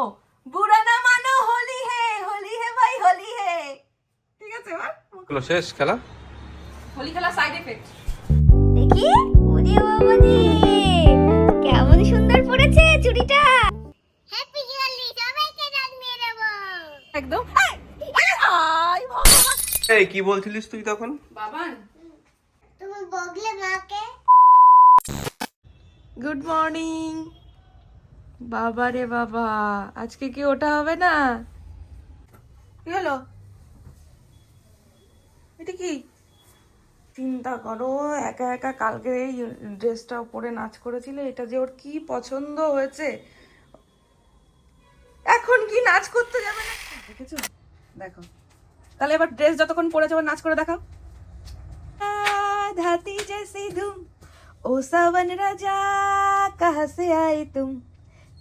ও বুড়া না মানো হোলি হে ভাই হোলি হে। ঠিক আছে এবার শেষ খেলা। হোলি খেলা সাইড এফেক্ট দেখি। ওরে বাবা রে, কেমন সুন্দর পড়েছে চুড়িটা। হ্যাপি দিওয়ালি, সবাইকে জানিয়ে দেব একদম। আয় ভগবান, এই কি বলছিলিস তুই তখন? বাবান তুমি বগলে মাকে। Good morning. বাবা রে বাবা, আজকে কি ওটা হবে না? কি হলো? এটা কি? চিন্তা করো, একা একা কালকে এই ড্রেসটা পরে নাচ করেছিল, এটা যে ওর কি পছন্দ হয়েছে। এখন কি নাচ করতে যাবে না? দেখেছো? দেখো তাহলে এবার ড্রেস যতক্ষণ পরেছে আবার নাচ করে দেখাও। धाती जैसी धूम ओ सावन राजा कहाँ से आए तुम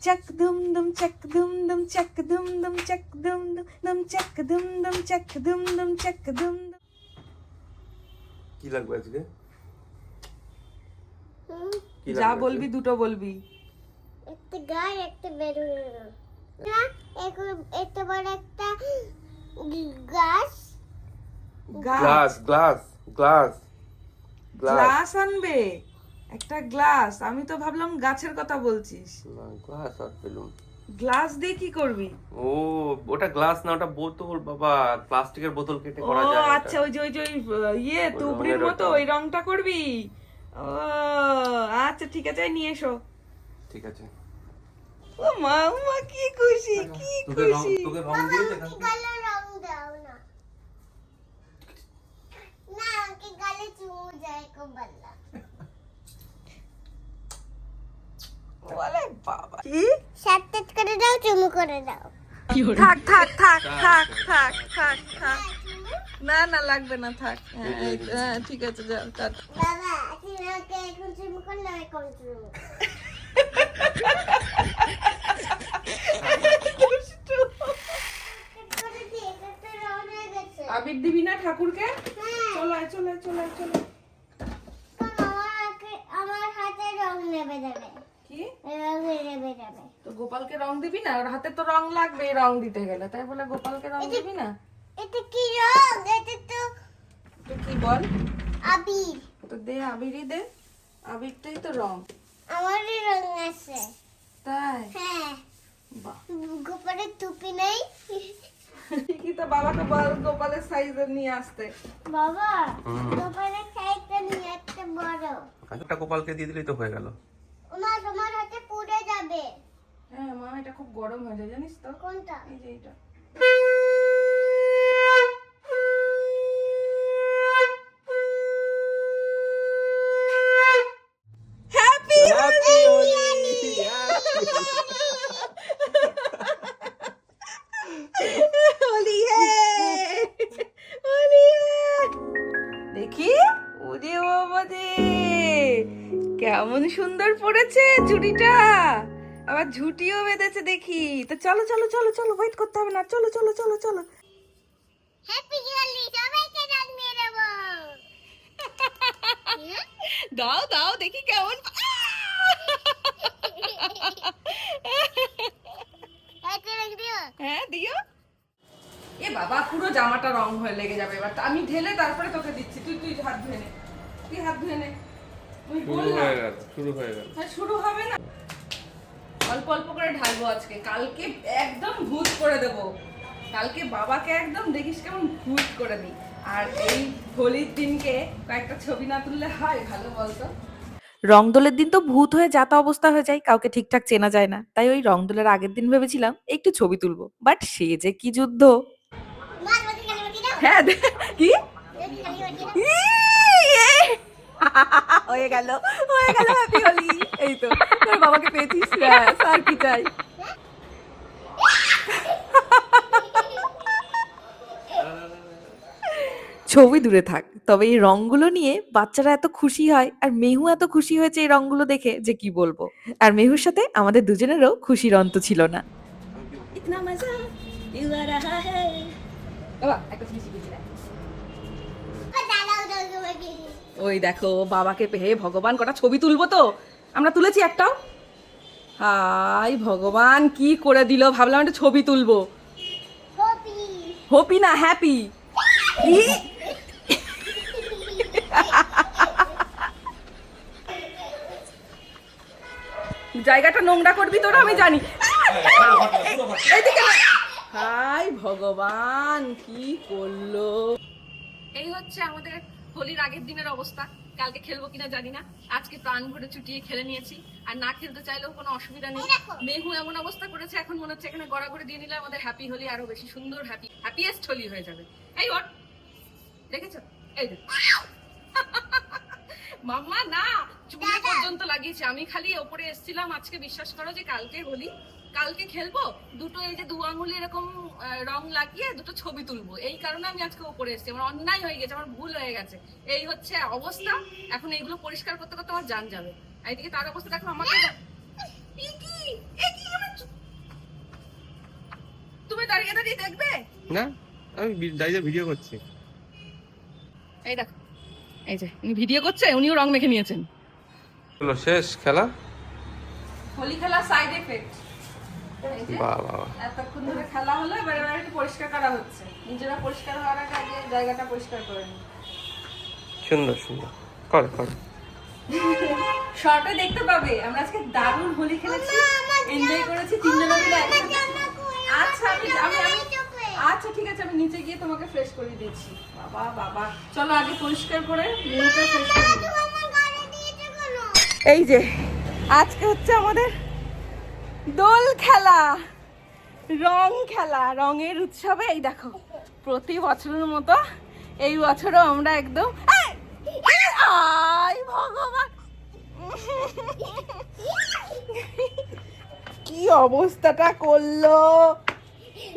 चक दुम दुम चक दुम दुम चक दुम दुम चक दुम दुम दुम चक दुम दुम चक दुम दुम चक दुम दुम। কি লাগবে আজকে? যা বলবি দুটো বলবি। একটা গায়ে একটা বেলুন না, এত বড় একটা গাছ। গ্লাস গ্লাস গ্লাস গ্লাস আনবে একটা গ্লাস। আমি তো ভাবলাম গাছের কথা বলছিস। না, গ্লাস আর বেলুন। গ্লাস দিয়ে কি করবি? ও ওটা গ্লাস না, ওটা বোতল বাবা, প্লাস্টিকের বোতল কেটে ও করা যায়। আচ্ছা, ওই যে ইয়ে তুবড়ির রঙের মতো ওটা। ওই রংটা করবি। ও আচ্ছা ঠিক আছে, নিয়ে এসো। ঠিক আছে। ও মা কি খুশি, কি খুশি। তোকে রং দিয়েছে কি কালো রং দাও না, না কি গালে চুমু যায় কো বললা। বলে বাবা কি সাথে করে দাও, চুমু করে দাও। থাক থাক থাক থাক থাক থাক থাক। না না লাগবে না, থাক। হ্যাঁ ঠিক আছে, যাও টাটা। বাবা তোমাকে এখন চুমু করলে এখন চুমু করে দিয়ে একটা রং হয়ে গেছে। আবির দিবি না ঠাকুরকে? হ্যাঁ। চলে চলে চলে চলে। আমার হাতে রং নেবে যাবে, কি রং নেবে যাবে। তো গোপালকে রং দিবি না? ওর হাতে তো রং লাগবে রং দিতে গেলে, তাই বলে গোপালকে রং দিবি না? এটা কি রং? এটা তো তো কি বল? আবির। তো দে আবিরই দে, আবিরটাই তো রং। আমারই রং আছে। তাই? হ্যাঁ। বাহ, গোপালের টুপি নেই। ঠিকই তো, বাবাকে বল গোপালের সাইজের নিয়ে আসতে। বাবা গোপালের সাইজটা নিয়ে একটা বড়। একটা গোপালকে দিয়ে দিলেই তো হয়ে গেল। তোমার হাতে পুড়ে যাবে। হ্যাঁ মা, এটা খুব গরম হয়ে যায় জানিস তো। কোনটা? এই যে এটা। হ্যাপি হোলি হে হোলি হে। দেখি ওরে বাবা রে, কেমন সুন্দর পড়েছে চুড়িটা, আবার ঝুটিও বেঁধেছে দেখি। তো চলো চলো চলো চলো, ওয়েট করতে হবে না, চলো চলো চলো চলো। হ্যাপি দিওয়ালি, সবাইকে জানিয়ে দেব। দাও দাও দেখি কেমন। এটা রেখে দিও। হ্যাঁ দিও। এ বাবা, পুরো জামাটা রং হয়ে লেগে যাবে এবার। আমি ঢেলে তারপরে তোকে দিচ্ছি। তুই তুই হাত ধুয়ে নে, তুই হাত ধুয়ে নে। তুই বল না। শুরু হয়ে গেল। হ্যাঁ শুরু হবে না। অল্প অল্প করে ঢালবো আজকে, কালকে একদম ভূত করে দেব। কালকে বাবাকে একদম দেখিস কেমন ভূত করে দিই। আর এই হোলির দিনকে কয়েকটা ছবি না তুললে হয় ভালো বলতো? রংদোলের দিন তো ভূত হয়ে যাতা অবস্থা হয়ে যায়, কাউকে ঠিকঠাক চেনা যায় না। তাই ওই রংদোলের আগের দিন ভেবেছিলাম একটু ছবি তুলবো, বাট সে যে কি যুদ্ধ। মার বাকি খালি বাকি দাও। হ্যাঁ কি খালি বাকি দাও। হয়ে গেল হয়ে গেল, হ্যাপি হোলি। এই তো তোর বাবাকে পেয়েছিস, ব্যাস, আর কি চাই। ছবি দূরে থাক, তবে এই রংগুলো নিয়ে বাচ্চারা এত খুশি হয়, আর মেহু এত খুশি হয়েছে এই রংগুলো দেখে যে কি বলবো। আর মেহুর সাথে আমাদের দুজনেরও খুশির অন্ত ছিল না। ইতনা মজা ইউ আ রাহা হ্যায়। বাবা একটা জিনিস শিখিয়েছি রে। দাঁড়াও দাঁড়াও বাকি। ওই দেখো বাবাকে পেয়ে ভগবান, কটা ছবি তুলবো তো। আমরা তুলেছি একটাও? হাই ভগবান, কি করে দিল! ভাবলাম একটা ছবি তুলবো। হপি না হ্যাপি। জায়গাটা নোংরা করবি তোরা, আমি জানি। এইদিকে না। হাই ভগবান, কি করলো! এই হচ্ছে আমাদের হোলির আগের দিনের অবস্থা। কালকে খেলবো কিনা জানি না, আজকে প্রাণ ভরে চুটিয়ে খেলে নিয়েছি। আর না খেলতে চাইলেও কোনো অসুবিধা নেই। মেহু এমন অবস্থা করেছে, এখন মনে হচ্ছে এখানে গড়াগড়ি দিয়ে নিলে আমাদের হ্যাপি হোলি আরো বেশি সুন্দর, হ্যাপিয়েস্ট হোলি হয়ে যাবে। এই ওর দেখেছো, এই দেখ মাম্মা না চুলে পর্যন্ত লাগিয়েছে। আমি খালি ওপরে এসেছিলাম আজকে, বিশ্বাস করো যে কালকে হোলি, কালকে খেলবো, দুটো এই যে 2 আঙুলে এরকম রং লাগিয়ে দুটো ছবি তুলবো, এই কারণে আমি আজকে ওপরে এসেছি। আমার অন্যায় হয়ে গেছে, আমার ভুল হয়ে গেছে। এই হচ্ছে অবস্থা। এখন এইগুলো পরিষ্কার করতে করতে আমার জান যাবে। এইদিকে তার অবস্থা দেখো, আমাকে তুমি দাঁড়িয়ে দাঁড়িয়ে দেখবে না, আমি দাঁড়িয়ে ভিডিও করছি। এই দেখো, এই যে উনি ভিডিও করছে, উনিও রং মেখে নিয়েছেন। হলো শেষ খেলা। হোলি খেলা সাইড এফেক্ট। বাবা, এতক্ষণ ধরে খেলা হলো, এবার একটু পরিষ্কার করা হচ্ছে। নিজেরা পরিষ্কার হওয়ার আগে আগে জায়গাটা পরিষ্কার করে নিই। সুন্দর সুন্দর কর কর। শর্টে দেখতে পাবে আমরা আজকে দারুণ হোলি খেলেছি, এনজয় করেছি তিনজনে মিলে একসাথে। আচ্ছা আচ্ছা ঠিক আছে, আমি নিচে গিয়ে তোমাকে ফ্রেশ করে দিচ্ছি। বাবা বাবা, চলো আগে পরিষ্কার করে মুখটা ফ্রেশ করে দিই। এই যে আজকে হচ্ছে আমাদের দোল খেলা, রং খেলা, রঙের উৎসবে। এই দেখো, প্রতি বছরের মতো এই বছরও আমরা একদম আই ভগবান, কি অবস্থাটা করলো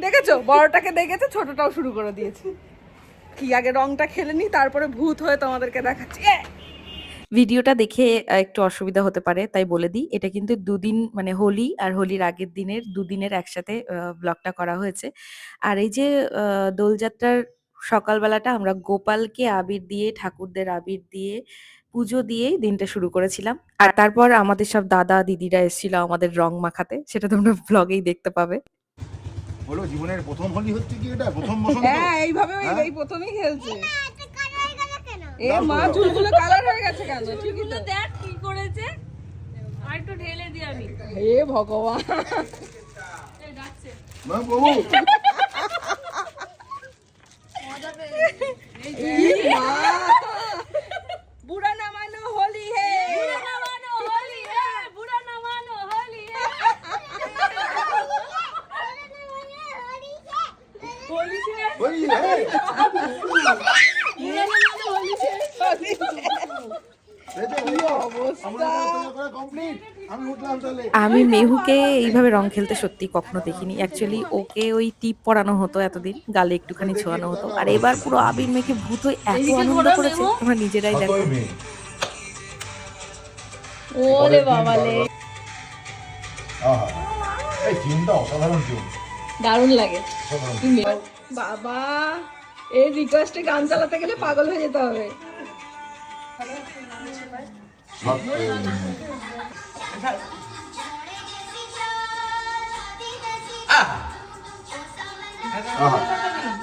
দেখেছো! বড়টাকে দেখেছে, ছোটটাও শুরু করে দিয়েছে। কি আগে রংটা খেলে নি, তারপরে ভূত হয়ে তোমাদেরকে দেখাচ্ছি। ভিডিওটা দেখে একটু অসুবিধা হতে পারে, তাই বলে দিই এটা কিন্তু 2 দিন, মানে হোলি আর হোলির আগের দিনের 2 দিনের একসাথে ব্লগটা করা হয়েছে। আর এই যে দোলযাত্রার সকালবেলাটা আমরা গোপালকে আবির দিয়ে, ঠাকুরদের আবির দিয়ে, পুজো দিয়েই দিনটা শুরু করেছিলাম। আর তারপর আমাদের সব দাদা দিদিরা এসেছিল আমাদের রং মাখাতে, সেটা তোমরা ব্লগেই দেখতে পাবে। হলো জীবনের প্রথম হোলি হচ্ছে কি, এটা প্রথম বসন্ত। হ্যাঁ, এইভাবে এই প্রথমেই খেলছে। এ মা, চুলগুলো কালার হয়ে গেছে কেন? চুলগুলো দেখ কি করেছে, আর একটু ঢেলে দি আমি। হে ভগবান, এই ডাকছে মা বাবু। এই মা, বুড়া না মানো হোলি হে, বুড়া না মানো হোলি হে, বুড়া না মানো হোলি হে, হোলি হে, হোলি হে। আমি মেহুকে এইভাবে রং খেলতে সত্যি কখনো দেখিনি। অ্যাকচুয়ালি ওকে ওই টিপ পরানো হতো এতদিন, গালে একটুখানি ছোঁয়ানো হতো। আর এবার পুরো আবির মেখে ভূত হয়ে এত আনন্দ করেছে, তোমরা নিজেরাই দেখো। ওরে বাবালে, এই টিমটা অসাধারণ টিম, দারুণ লাগে। অসাধারণ। বাবা, এই রিকোয়েস্টে গান চালাতে গেলে পাগল হয়ে যেতে হবে।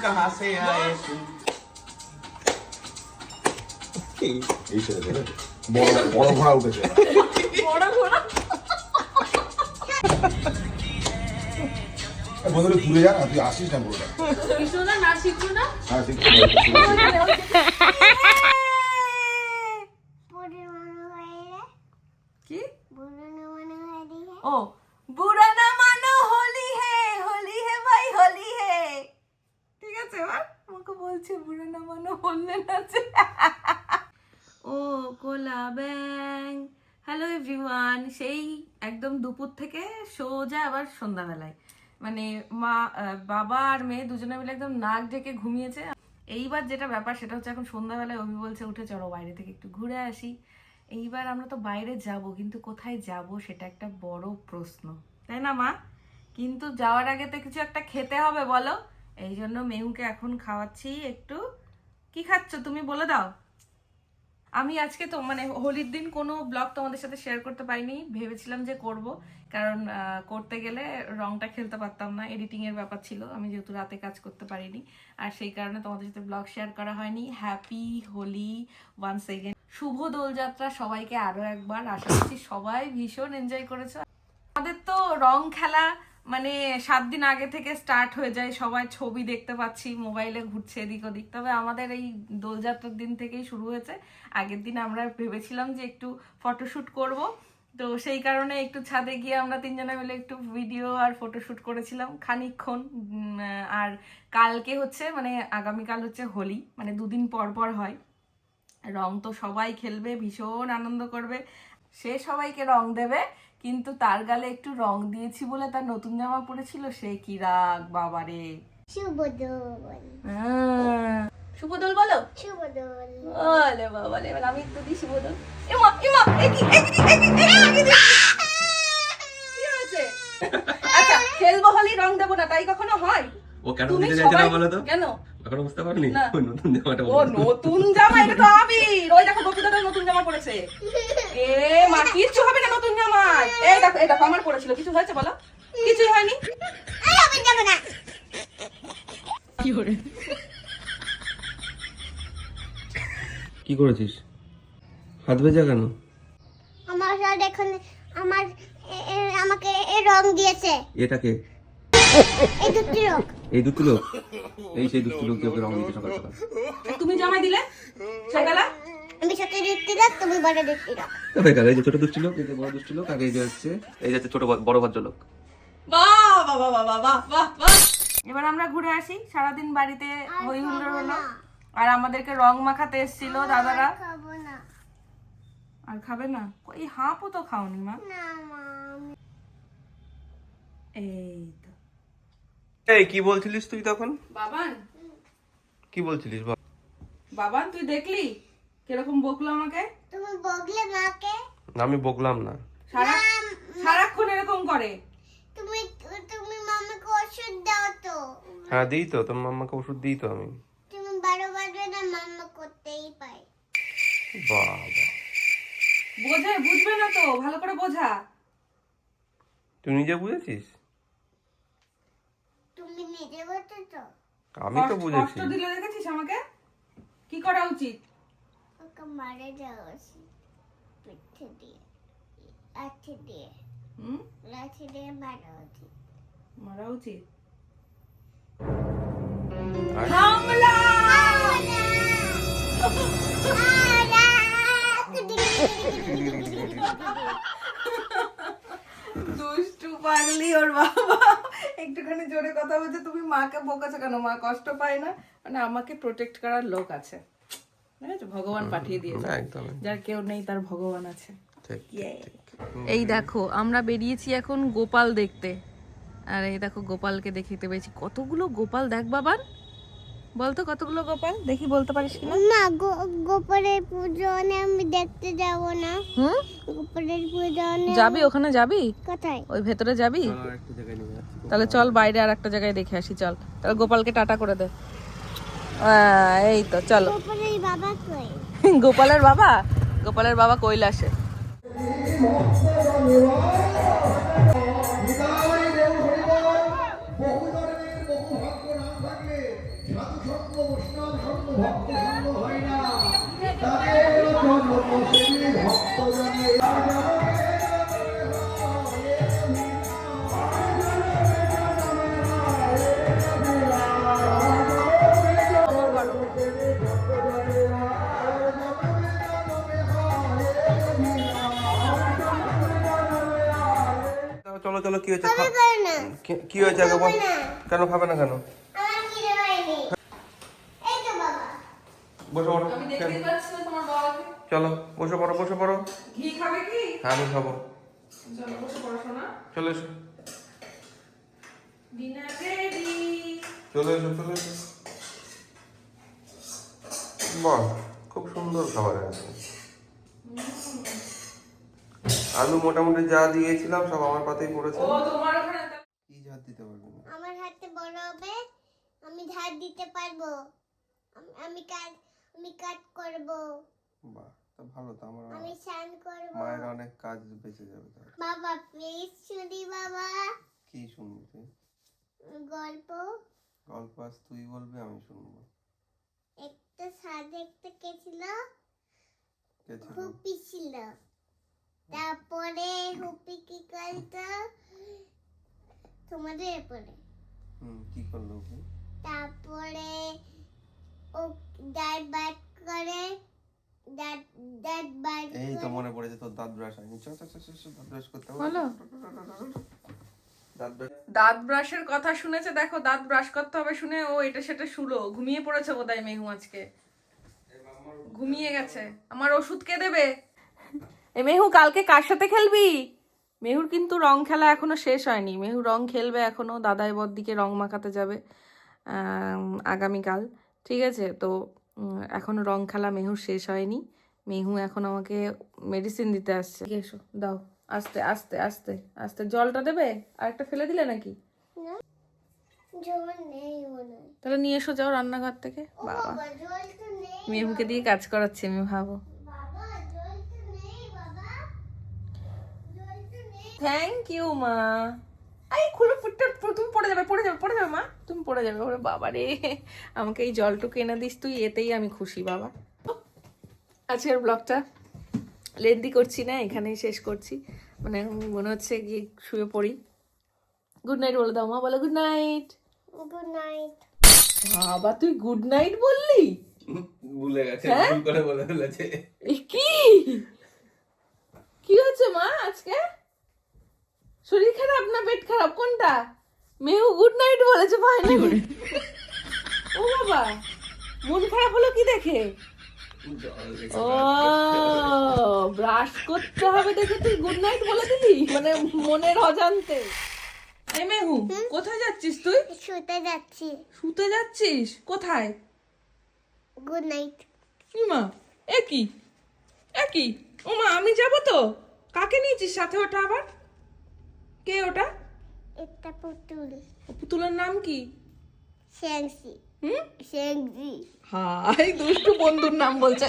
कहाँ से आए तुम? এই ছেলে বড় বড় ঘোড়া উঠেছে। বড় ঘোড়া বন্ধুরা ঘুরে যা না, তুই আসিস না পুরোটা। শিখছো না, না শিখছো না? হ্যাঁ ঠিক কি? ও, বুড়া না মানো হোলি হে, হোলি হে ভাই হোলি হে। ঠিক আছে, এবার আমাকে বলছে বুড়া না মানো হোলি নাচে। ও কোলা ব্যাং। হ্যালো এভরিওয়ান, সেই একদম দুপুর থেকে সোজা আবার সন্ধ্যাবেলায়, মানে মা, বাবা আর মেয়ে দুজনে মিলে একদম নাক ঢেকে ঘুমিয়েছে। এইবার যেটা ব্যাপার সেটা হচ্ছে, এখন সন্ধ্যাবেলায় অভি বলছে উঠে চলো বাইরে থেকে একটু ঘুরে আসি। এইবার আমরা তো বাইরে যাব, কিন্তু কোথায় যাব সেটা একটা বড় প্রশ্ন, তাই না মা? কিন্তু যাওয়ার আগে তো কিছু একটা খেতে হবে, বলো। এই জন্য মেহুকে এখন খাওয়াচ্ছি একটু। কি খাচ্ছ তুমি বলে দাও। আমি আজকে তো মানে হোলির দিন কোনো ব্লগ তোমাদের সাথে শেয়ার করতে পারিনি, ভেবেছিলাম যে করব, কারণ করতে গেলে রংটা খেলতে পারতাম না, এডিটিং এর ব্যাপার ছিল, আমি যেহেতু রাতে কাজ করতে পারিনি, আর সেই কারণে তোমাদের সাথে ব্লগ শেয়ার করা হয়নি। হ্যাপি হোলি ওয়ান্স এগেন, শুভ দোলযাত্রা সবাইকে আরো একবার। আশা করছি সবাই ভীষণ এনজয় করেছো। আমাদের তো রং খেলা মানে 7 দিন আগে থেকে স্টার্ট হয়ে যায়, সবাই ছবি দেখতে পাচ্ছি মোবাইলে ঘুরছে এদিক ওদিক, তবে আমাদের এই দোলযাত্রার দিন থেকেই শুরু হয়েছে। আগের দিন আমরা ভেবেছিলাম যে একটু ফটোশুট করব, তো সেই কারণে একটু ছাদে গিয়ে আমরা 3 জনে মিলে একটু ভিডিও আর ফটোশুট করেছিলাম খানিকক্ষণ। আর কালকে হচ্ছে মানে আগামীকাল হচ্ছে হোলি, মানে 2 দিন পর পর হয়। রং তো সবাই খেলবে, ভীষণ আনন্দ করবে, সে সবাইকে রং দেবে, কিন্তু তার গালে একটু রং দিয়েছি বলে তার নতুন জামা পড়েছিল, সে কি রাগ বাবারে। শুভ দোল। শুভদোল বলো, শুভদোল। বলে বাবা, এবার আমি একটু দিই শুভদোল। এমা এমা কি হয়েছে? আচ্ছা খেলবো হোলি, রং দেবো না, তাই কখনো হয়? ও কেন তুমি দিতে চাইছে না সবাই- বলো তো? কেন? এখনো বুঝতে পারনি? না। ওই নতুন জামাটা ও নতুন জামা, এটা তো আবির। ওই দেখো গোপী দাদার নতুন জামা পড়েছে। এ মা, কিচ্ছু হবে না নতুন জামায়। এই দেখো, এই দেখো আমার পড়েছিল, কিছু হয়েছে বলো? কিছুই হয়নি। আমি যাব না। কি করেছিস? হাত ভেজা কেন? আমার স্যার এখন আমার আমাকে রং দিয়েছে। এটাকে এই দুটি রং। এই দুটো লোক, এই সেই দুটো লোক ওকে রং দিতে সকাল সকাল। তুমি জামাই দিলে সকালে? আমি সাথে দেখতে রাখ, তুমি বড় দেখতে রাখ। তবে কাল এই যে ছোট দুষ্টি লোক, এই যে বড় দুষ্টি লোক, আর এই যে হচ্ছে ছোট বড় ভদ্রলোক। বাহ বাহ বাহ বাহ বাহ বাহ বাহ। এবার আমরা ঘুরে আসি, সারাদিন বাড়িতে হই হুল্লোড় হলো, আর আমাদেরকে রং মাখাতে এসেছিল দাদারা। খাবো না। আর খাবে না? এই হাফও তো খাওনি মা। না মা। এই তো এই কি বলছিলিস তুই তখন? বাবান, কি বলছিলিস বল? বাবান তুই দেখলি কিরকম বকলো আমাকে? তুমি বগলে মাকে। আমি বকলাম না। সারাক্ষণ এরকম করে। তুমি তুমি মামাকে ওষুধ দাও তো। হ্যাঁ দিই তো, তোর মাম্মাকে ওষুধ দিই তো আমি। তুমি 12 বাজবে না, মাম্মা করতেই পায়। বাবা, বুঝবে না তো, ভালো করে বোঝা। তুই নিজে বুঝেছিস? তুমি নিজে বলছো তো। আমি তো বুঝেছি। কষ্ট দিলে দেখেছিস আমাকে? কি করা উচিত? ওকে মারে যাও পিঠে দিয়ে, লাঠি দিয়ে, লাঠি দিয়ে মারা উচিত। মারা উচিত। আর? হামলা! দুষ্টু পাগলি ওর বাবা, একটুখানি জোরে কথা বলছে। তুমি মাকে বকেছো কেন? মা কষ্ট পায় না, মানে আমাকে প্রোটেক্ট করার লোক আছে, বুঝেছো? ভগবান পাঠিয়ে দিয়েছে, একদম যার কেউ নেই তার ভগবান আছে। ঠিক। এই দেখো আমরা বেরিয়েছি এখন গোপাল দেখতে, আর এই দেখো গোপালকে দেখতে পেয়েছি। কতগুলো গোপাল দেখ বাবান, বলতো কতগুলো গোপাল দেখি, বলতে পারিস কিনা? মা গোপালের পূজনে আমি দেখতে যাব না। হুম, গোপালের পূজনে যাবি? ওখানে যাবি? কোথায়? ওই ভেতরে যাবি? একটা জায়গায় নিয়ে যাচ্ছি। তাহলে চল বাইরে আর একটা জায়গায় দেখে আসি, চল। তাহলে গোপালকে টাটা করে দে। এই তো চলো। গোপালের বাবা কই? গোপালের বাবা কৈলাসে। চলো চলো, কি হয়েছে? না কি হয়েছে আগে বল। কেন খাবে না কেন? আমার খিদে হয়নি। এই তো বাবা। বসে পড়ো। আমি দেখতেই পাচ্ছি না তোমার বাবাকে। চলো বসে পড়ো, বসে পড়ো। ঘি খাবে কি? হ্যাঁ আমি খাবো। চলো বসে পড়ো শোনা। চলে এসো, ডিনার রেডি। চলে এসো, চলে এসো। বাহ, খুব সুন্দর খাবার আছে। আলু মোটামুটি যা দিয়েছিলাম সব আমার পাতেই পড়েছে। ও তোমার ওখানে কি ঝাড় দিতে পারবি না? আমার হাতে বড় হবে, আমি ধার দিতে পারবো। আমি কাট করব। বাহ। তা ভালো তো, আমার আমি স্নান করবো। মায়ের অনেক কাজ বেঁচে যাবে তাহলে। বাবা প্লিজ শুনি বাবা কি শুনবি তুই? গল্প। গল্প আজ তুই বলবি, আমি শুনবো। একটা সাধে একটা কে ছিল, কে ছিল? হুপি ছিল। তারপরে হুপি কি করতো তোমাদের পরে, কি করলো ওকে? তারপরে ও দাঁত বাট করে, দাঁত বাট এই তো করে। মনে পড়েছে, তোর দাঁত ব্রাশ হয়নি। চল চল চল চল, দাঁত ব্রাশ করতে হবে। বলো। দাঁত ব্রাশ। দাঁত ব্রাশের কথা শুনেছে, দেখো দাঁত ব্রাশ করতে হবে শুনে ও এটা সেটা শুলো। ঘুমিয়ে পড়েছে বোধহয় মেহু আজকে, ঘুমিয়ে গেছে। আমার ওষুধ কে দেবে? এ মেহু, কালকে কার সাথে খেলবি? মেহুর কিন্তু রং খেলা এখনো শেষ হয়নি। মেহু রং খেলবে এখনো, দাদাই বড়দিকে রং মাখাতে যাবে আগামীকাল। ঠিক আছে, তো এখনো রং খেলা মেহুর শেষ হয়নি। মেহু এখন আমাকে মেডিসিন দিতে আসছে। এসো দাও, আস্তে আস্তে আস্তে আস্তে। জলটা দেবে? আরেকটা ফেলে দিলে নাকি? জল নেই মনে হয়। তাহলে নিয়ে এসো, যাও রান্নাঘর থেকে। ও বাবা, বাবা জল তো নেই। মেহুকে দিয়ে কাজ করাচ্ছি আমি, ভাবো। বাবা জল তো নেই বাবা, জল তো নেই। থ্যাংক ইউ মা। এই খুলে ফুটটা, তুমি পড়ে যাবে পড়ে যাবে পড়ে যাবে মা, তুমি পড়ে যাবে। ওরে বাবা রে, আমাকে এই জলটুকু এনে দিস তুই, এতেই আমি খুশি বাবা। আজকের ব্লগটা লেন্দি করছি না, এখানেই শেষ করছি। মানে মনে হচ্ছে গিয়ে শুয়ে পড়ি। গুড নাইট বলে দাও মা, বলো গুড নাইট। Good night. বাবা তুই গুড নাইট বললি? ভুলে গেছে, হ্যাঁ? ভুল করে বলে ফেলেছে। এ কি কি হচ্ছে মা আজকে? শরীর খারাপ না পেট খারাপ, কোনটা? মেহু গুড নাইট বলেছে ফাইনালি। ও বাবা, মন খারাপ হলো কি দেখে? ও ব্রাশ করতে হবে দেখে তুই গুড নাইট বলে দিলি, মানে মনের অজান্তে। এই মেহু, কোথায় যাচ্ছিস তুই? শুতে যাচ্ছি। শুতে যাচ্ছিস? কোথায়? Good night. মা একই একই। ও মা, আমি যাব তো। কাকে নিয়েছিস সাথে ওটা আবার? কে ওটা? একটা পুতুল। পুতুলের নাম কি? শ্যাংসি। হুম, শ্যাংসি। হাই দুষ্টু বন্ধুর নাম বলছে।